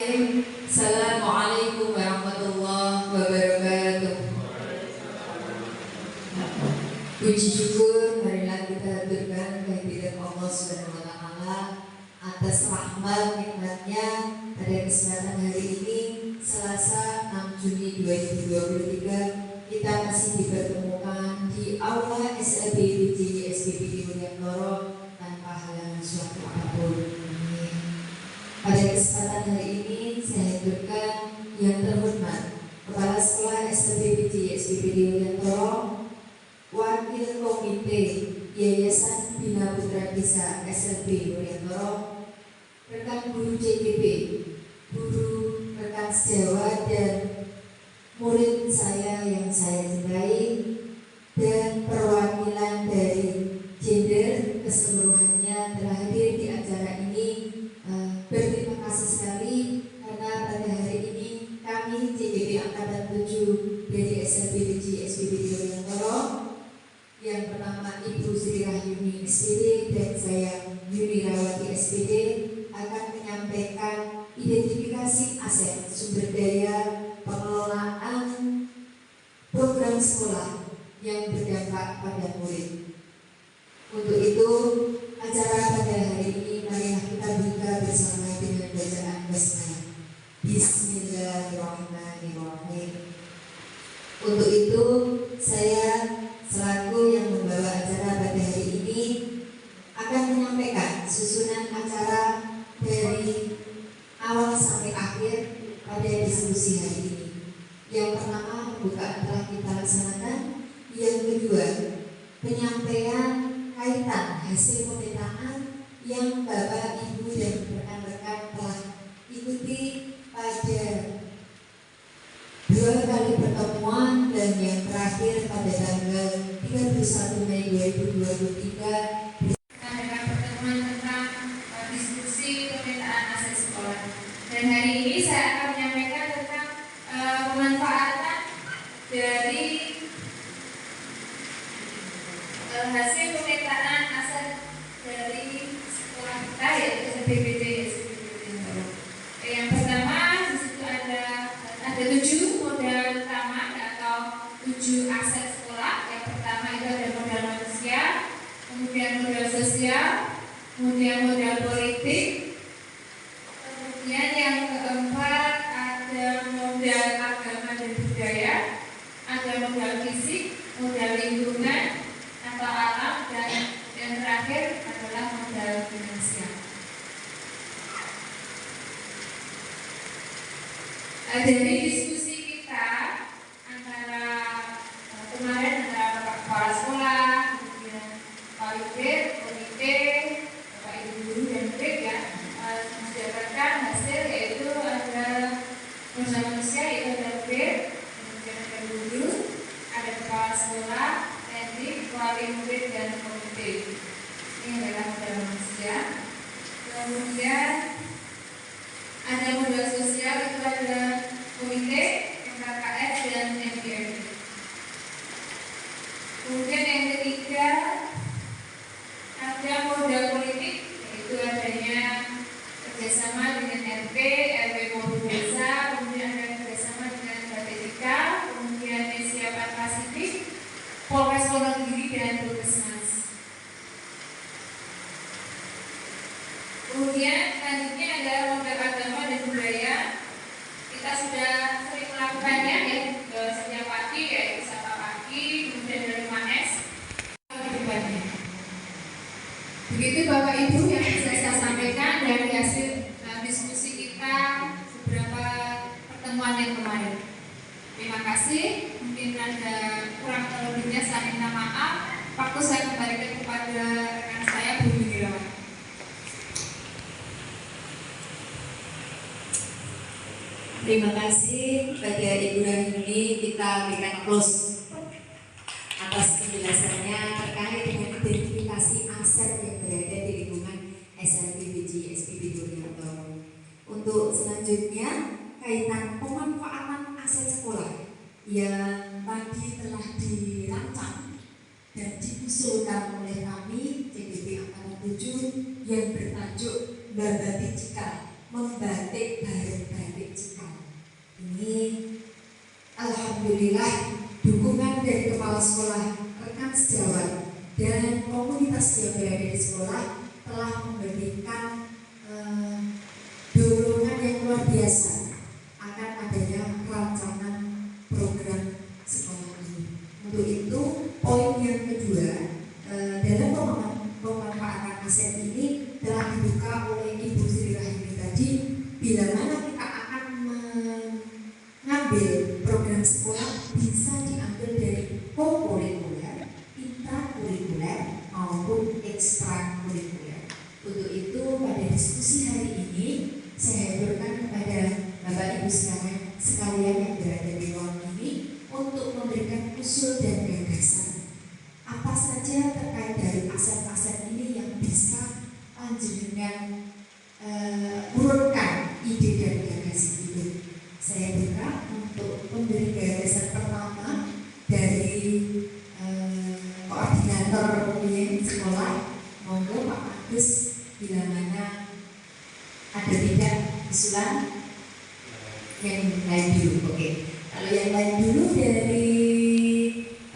Assalamualaikum warahmatullahi wabarakatuh. Puji syukur marilah kita haturkan kehadirat Allah Subhanahu wa taala atas rahmat nikmatnya pada kesempatan hari ini Selasa 6 Juni 2023 kita masih dipertemukan di aula SLB PJ SPBD Mulyantoro tanpa halangan suatu apapun. Pada kesempatan hari ini saya haturkan yang terhormat Kepala Sekolah SLB PJ SPBD Mulyantoro, Wakil Komite Yayasan Bina Putra Desa SLB Mulyantoro, rekan guru JKP, guru rekan sejawat dan murid saya yang saya cintai, dan perwakilan dari gender keseluruhannya telah hadir di acara ini. Berterima kasih sekali karena pada hari ini kami JKP Angkatan 7 dari SLB PJ SPBD Mulyantoro yang pertama Ibu Sri Rahyuni SPD dan saya Yuni Rawati SPD akan menyampaikan identifikasi aset sumber daya pengelolaan program sekolah yang berdampak pada murid. Untuk itu acara pada hari ini marilah kita buka bersama dengan bacaan basmalah. Bismillahirrahmanirrahim. Untuk itu saya selaku yang membawa acara pada hari ini akan menyampaikan susunan acara dari awal sampai akhir pada diskusi hari ini. Yang pertama pembukaan telah kita laksanakan. Yang kedua penyampaian kaitan hasil pemetaan yang Bapak, Ibu dan rekan-rekan telah ikuti pada 2 kali pertemuan dan yang terakhir pada tanggal 31 Mei 2023 adalah pertemuan tentang diskusi pemetaan aset sekolah. Dan hari ini saya akan menyampaikan tentang pemanfaatan dari hasil pemetaan aset dari sekolah kita yaitu SPBD. Yang pertama di situ ada 7 modal utama atau 7 aset sekolah. Yang pertama itu ada modal manusia, kemudian modal sosial, kemudian modal politik, kemudian yang keempat ada modal agama dan budaya, ada modal fisik, modal lingkungan atau alam, dan yang terakhir adalah modal finansial. Dari diskusi kita antara kemarin antara Bapak Kepala Sekolah, kemudian Pak Wibir, Komite, Bapak Ibu Guru dan murid ya, mendapatkan hasil yaitu ada modal manusia yaitu ada Wibir, kemudian ada guru, ada Kepala Sekolah, teknik, wali murid dan komite. Ini adalah modal manusia. Kemudian ada modal sosial itu ada komite, MKKS dan MPRD. Kemudian yang ketiga ada modal politik yaitu adanya kerjasama dengan RP, RW maupun desa, kemudian ada kerjasama dengan BPTK, kemudian Siapan Pasifik, Polres Wonogiri dan Puskesmas. Kemudian selanjutnya ada modal agama dan budaya. Kita sudah sering melakukannya ya setiap pagi yaitu Sapa Pagi, kemudian dari Manes kehidupannya. Begitu Bapak Ibu yang bisa saya sampaikan dari hasil diskusi kita beberapa pertemuan yang kemarin. Terima kasih. Mungkin ada kurang lebihnya saya minta maaf. Waktu saya kembalikan kepada rekan saya Bu Wirawan. Terima kasih kepada Ibu Rahyuni, kita berikan aplaus atas penjelasannya terkait dengan identifikasi aset yang berada di lingkungan SLB PJ SPBD Mulyantoro. Untuk selanjutnya kaitan pemanfaatan aset sekolah yang tadi telah dirancang dan diusulkan oleh kami JKP Angkatan 7 yang bertajuk Babati Cikal Membatik Bareng alhamdulillah dukungan dari kepala sekolah, rekan sejawat, dan komunitas yang berada di sekolah telah memberikan dorongan yang luar biasa akan adanya rancangan program sekolah ini. Untuk itu, poin yang kedua dalam pemanfaatan aset ini telah dibuka oleh Ibu Sri Rahimi tadi. Bila mana kita akan mengambil program sekolah, bisa diambil dari kokurikuler, intrakurikuler maupun ekstrakurikuler. Untuk itu pada diskusi hari ini saya haturkan kepada Bapak Ibu sekalian yang berada di ruang ini untuk memberikan usul dan gagasan apa saja terkait dari aset-aset ini yang bisa panjenengan urutkan ide dan gagasan itu. Saya buka untuk memberi gagasan pertama dari koordinator pembimbing sekolah. Monggo Pak Agus, bila mana ada tidak usulan yang lain dulu. Oke. Kalau yang lain dulu dari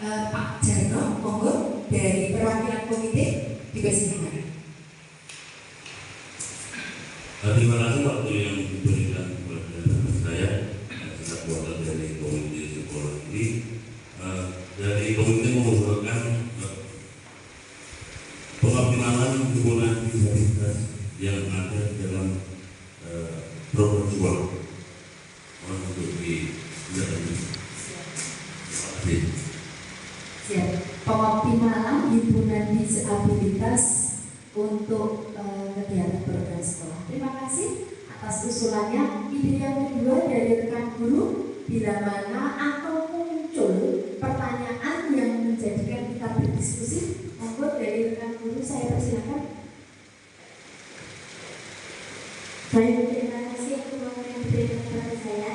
Pak Jarno, monggo dari perwakilan komite dipersilakan. Terima kasih waktu yang diberikan kepada saya selaku dari komite sekolah ini. Dari komite mengusulkan pengoptimalan hubungan disabilitas yang ada dalam program sekolah. Untuk Siap. Pengoptimalan himpunan disabilitas untuk kegiatan program sekolah. Terima kasih atas usulannya. Ide yang kedua dari rekan guru, bila mana atau muncul pertanyaan yang menjadikan kita berdiskusi, monggo dari rekan guru saya persilakan. Baik, terima kasih untuk waktu yang diberikan kepada saya.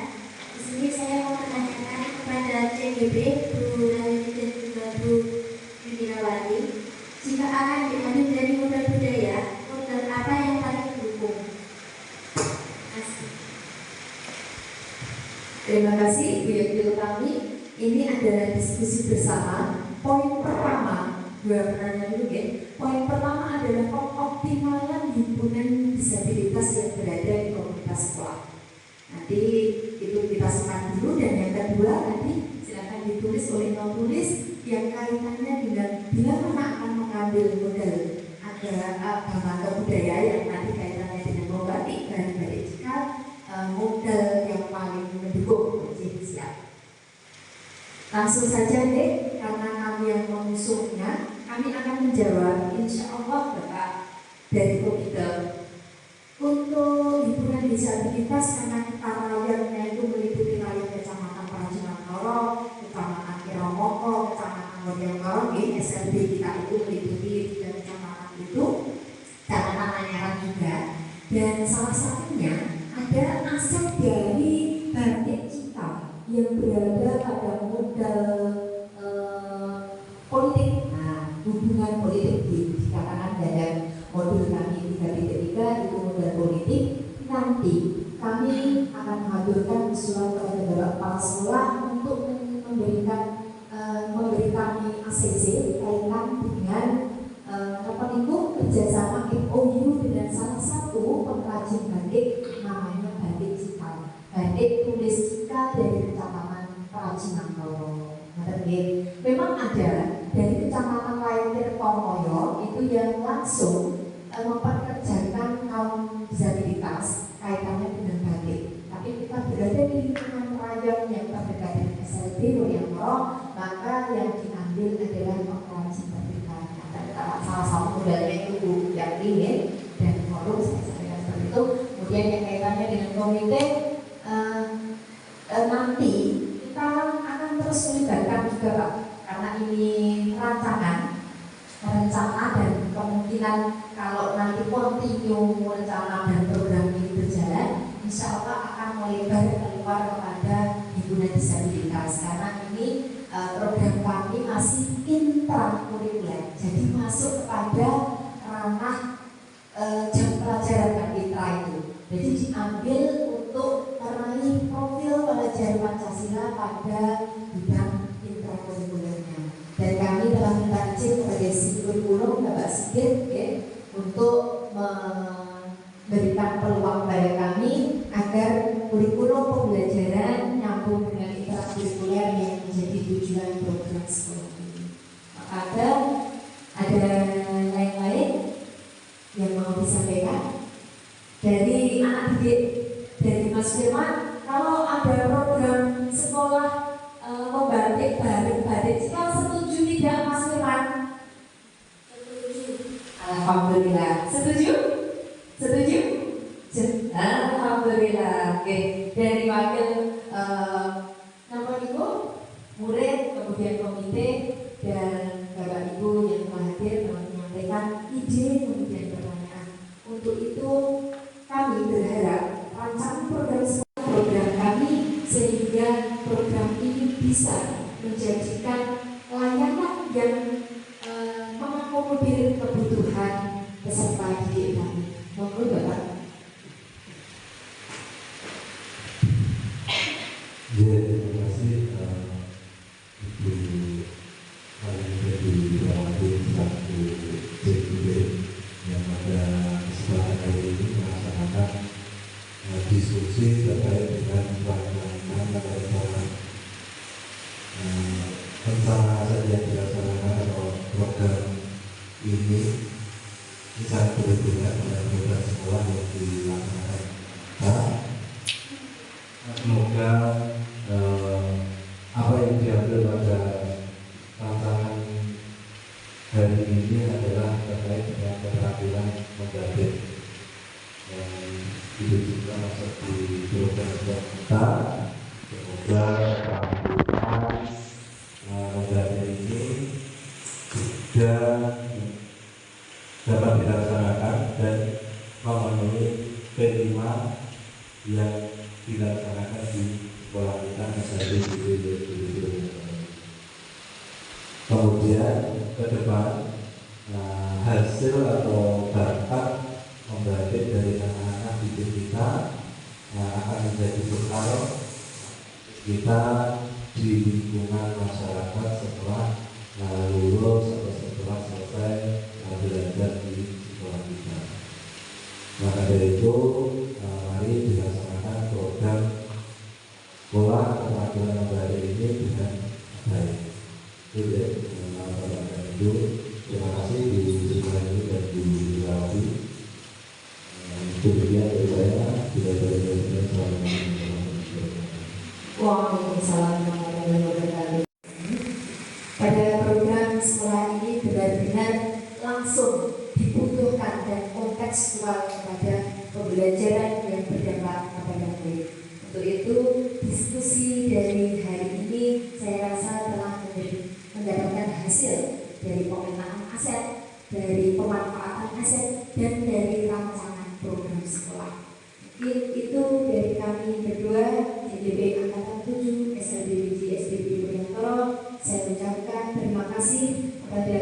Di sini saya mau menanyakan kepada CGB, Bu Halim dan juga Bu Yudinawati, jika akan diambil dari modal budaya, modal apa yang paling mendukung? Terima kasih Bu Yudinawati. Ini adalah diskusi bersama. Poin pertama, dua penanya dulu ya. Poin pertama adalah pengoptimalan himpunan disabilitas yang berada di komunitas sekolah. Nanti itu kita simpan dulu, dan yang kedua nanti silakan ditulis oleh penulis yang kaitannya dengan bila mana akan mengambil modal agama atau budaya yang nanti kaitannya dengan membatik bahan batik jika modal yang paling mendukung. Siap. Langsung saja deh, karena kami yang mengusungnya, kami akan menjawab insya Allah Bapak dari komite. Untuk himpunan disabilitas, karena kita layarnya itu meliputi layar Kecamatan Prajimanoro, Kecamatan Kiromoko, Kecamatan Modyangkoro, SLB kita itu meliputi 3 kecamatan itu, Kecamatan Anyaran juga. Dan salah satunya ada aset dari batik kita yang berada pada modal politik. Nah, hubungan politik dikatakan dalam modul kami 3.3 itu modal politik. Nanti kami akan mengaturkan usulan kepada Bapak Kepala Sekolah untuk memberi kami ACC kaitan dengan kerjasama MOU dengan salah satu pengrajin batik namanya Batik Cikal, batik tulis Cikal dari Kecamatan Prajimanoro. Memang ada dari Kecamatan lain Tirtomoyo itu yang langsung memperkerjakan kaum disabilitas kaitannya dengan batik. Tapi kita berada di lingkungan rayon yang terdekat dengan SLB Modyangkoro, maka yang diambil adalah pengrajin batik. Salah satu modalnya itu yang ini dan forum saya sampaikan seperti itu. Kemudian yang kaitannya dengan komite, nanti kita akan terus melibatkan juga Pak, karena ini rencana dan kemungkinan kalau nanti kontinu rencana dan program ini berjalan, insya Allah akan melebar keluar kepada himpunan disabilitas, karena ini program kami masih intrakurikuler, jadi masuk kepada ranah jam pelajaran dan intra itu. Jadi diambil untuk meraih profil pelajaran Pancasila pada dari Mas Firman, kalau ada program sekolah membatik batik, kita setuju tidak Mas Firman? Setuju. Alhamdulillah. Setuju? Setuju? Alhamdulillah. Oke. Dari wakil nama Ibu, murid, kemudian komite, dan Bapak Ibu yang telah hadir telah menyampaikan ide kemudian pertanyaan. Untuk itu kami berharap rancangan program kami sehingga program ini bisa menjadikan layanan yang mengakomodir kebutuhan peserta didik kami. Monggo Bapak. Ya, terima kasih Ibu Halimah selaku JIB yang pada kesempatan hari ini melaksanakan diskusi terkait dengan pelaksanaan rencana saja yang dilaksanakan atau program ini sangat berhubungan dengan program sekolah yang dilaksanakan. Semoga apa yang diambil pada tantangan hari ini adalah terkait dengan keterampilan membatik yang juga masuk di program kita. Semoga keterampilan membatik ini juga dapat dilaksanakan dan memenuhi P5 yang dilaksanakan di sekolah kita SLB di kemudian ke depan hasil atau bakat membatik dari anak-anak didik kita akan menjadi bekal kita di lingkungan masyarakat setelah lulus atau setelah selesai belajar di sekolah kita. Maka dari itu mari dilaksanakan program sekolah keterampilan membatik ini dengan baik. Itu ya, terima kasih di sekolah ini dan dirawati. Itu dia dari saya, tidak ada yang Waalaikumsalam warahmatullahi wabarakatuh. Pada program sekolah ini benar-benar langsung dibutuhkan dan kontekstual kepada pembelajaran yang berdampak kepada murid. Untuk itu diskusi dari hari ini saya rasa telah mendapatkan hasil dari pemetaan aset, dari pemanfaatan aset, dan dari rancangan program sekolah. Mungkin itu dari kami berdua, JDB Angkatan 7, SLBBJ SDB Boyantoro. Saya ucapkan terima kasih kepada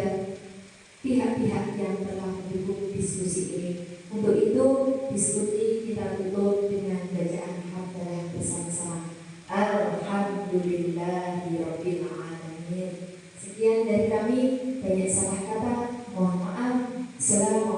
pihak-pihak yang telah mendukung diskusi ini. Untuk itu, diskusi kita tutup dengan bacaan hamdalah bersama-sama. Alhamdulillahirabbil alamin. Sekian dari kami, banyak salah kata, mohon maaf. Assalamualaikum